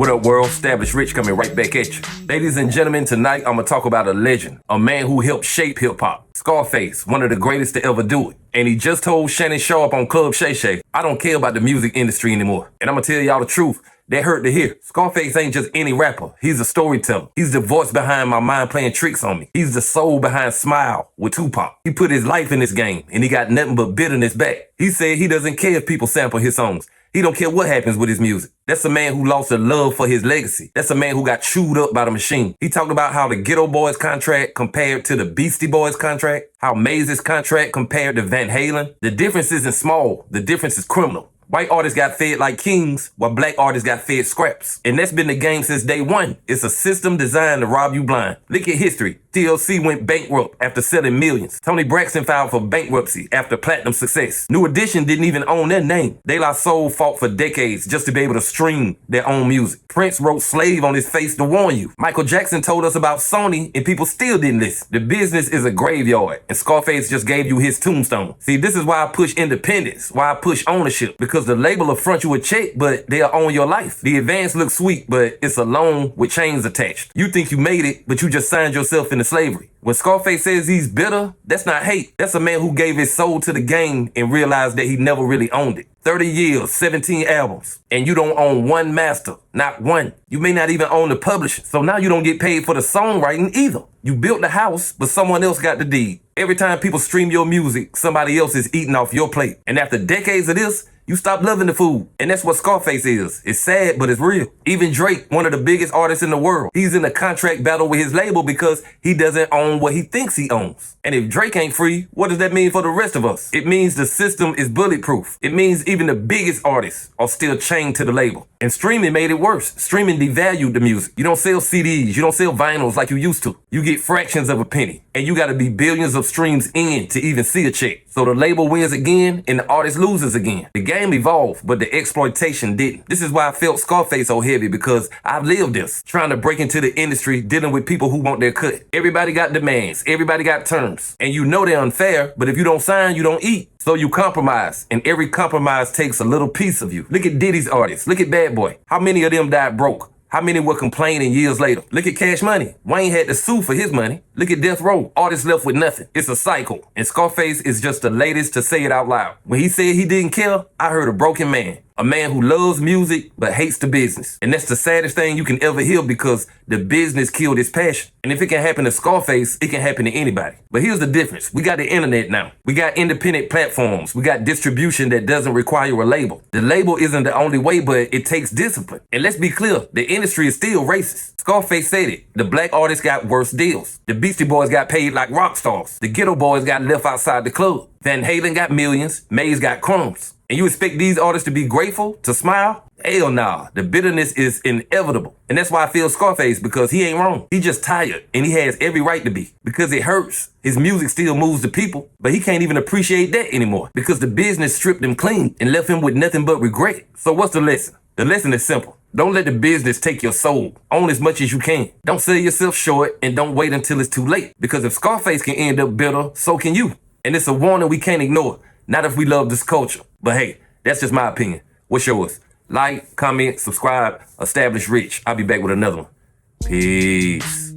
What up, world? Established Rich coming right back at you. Ladies and gentlemen, tonight I'm gonna talk about a legend, a man who helped shape hip-hop. Scarface, one of the greatest to ever do it. And he just told Shannon Sharp on Club Shay Shay, I don't care about the music industry anymore. And I'm gonna tell y'all the truth. That hurt to hear. Scarface ain't just any rapper. He's a storyteller. He's the voice behind My Mind Playing Tricks on Me. He's the soul behind Smile with Tupac. He put his life in this game, and he got nothing but bitterness back. He said he doesn't care if people sample his songs. He don't care what happens with his music. That's a man who lost a love for his legacy. That's a man who got chewed up by the machine. He talked about how the Geto Boys contract compared to the Beastie Boys contract, how Maze's contract compared to Van Halen. The difference isn't small. The difference is criminal. White artists got fed like kings, while black artists got fed scraps. And that's been the game since day one. It's a system designed to rob you blind. Look at history. TLC went bankrupt after selling millions. Tony Braxton filed for bankruptcy after platinum success. New Edition didn't even own their name. De La Soul fought for decades just to be able to stream their own music. Prince wrote Slave on his face to warn you. Michael Jackson told us about Sony and people still didn't listen. The business is a graveyard and Scarface just gave you his tombstone. See, this is why I push independence, why I push ownership, because the label will front you a check, but they'll own your life. The advance looks sweet, but it's a loan with chains attached. You think you made it, but you just signed yourself into slavery. When Scarface says he's bitter, that's not hate. That's a man who gave his soul to the game and realized that he never really owned it. 30 years, 17 albums, and you don't own one master, not one. You may not even own the publishing, so now you don't get paid for the songwriting either. You built the house, but someone else got the deed. Every time people stream your music, somebody else is eating off your plate. And after decades of this, you stop loving the food. And that's what Scarface is. It's sad, but it's real. Even Drake, one of the biggest artists in the world, he's in a contract battle with his label because he doesn't own what he thinks he owns. And if Drake ain't free, what does that mean for the rest of us? It means the system is bulletproof. It means even the biggest artists are still chained to the label. And streaming made it worse. Streaming devalued the music. You don't sell CDs. You don't sell vinyls like you used to. You get fractions of a penny. And you gotta be billions of streams in to even see a check. So the label wins again and the artist loses again. The game evolved, but the exploitation didn't. This is why I felt Scarface so heavy, because I've lived this. Trying to break into the industry, dealing with people who want their cut. Everybody got demands. Everybody got terms. And you know they're unfair, but if you don't sign, you don't eat. So you compromise, and every compromise takes a little piece of you. Look at Diddy's artists. Look at Bad Boy. How many of them died broke? How many were complaining years later? Look at Cash Money. Wayne had to sue for his money. Look at Death Row. Artists left with nothing. It's a cycle. And Scarface is just the latest to say it out loud. When he said he didn't care, I heard a broken man. A man who loves music but hates the business. And that's the saddest thing you can ever hear, because the business killed his passion. And if it can happen to Scarface, it can happen to anybody. But here's the difference. We got the internet now. We got independent platforms. We got distribution that doesn't require a label. The label isn't the only way, but it takes discipline. And let's be clear, the industry is still racist. Scarface said it. The black artists got worse deals. The Beastie Boys got paid like rock stars. The Geto Boys got left outside the club. Van Halen got millions. Maze got crumbs. And you expect these artists to be grateful, to smile? Hell nah. The bitterness is inevitable. And that's why I feel Scarface, because he ain't wrong. He just tired, and he has every right to be, because it hurts. His music still moves the people, but he can't even appreciate that anymore, because the business stripped him clean and left him with nothing but regret. So what's the lesson? The lesson is simple. Don't let the business take your soul. Own as much as you can. Don't sell yourself short, and don't wait until it's too late, because if Scarface can end up bitter, so can you. And it's a warning we can't ignore. Not if we love this culture. But hey, that's just my opinion. What's yours? Like, comment, subscribe, Established Rich. I'll be back with another one. Peace.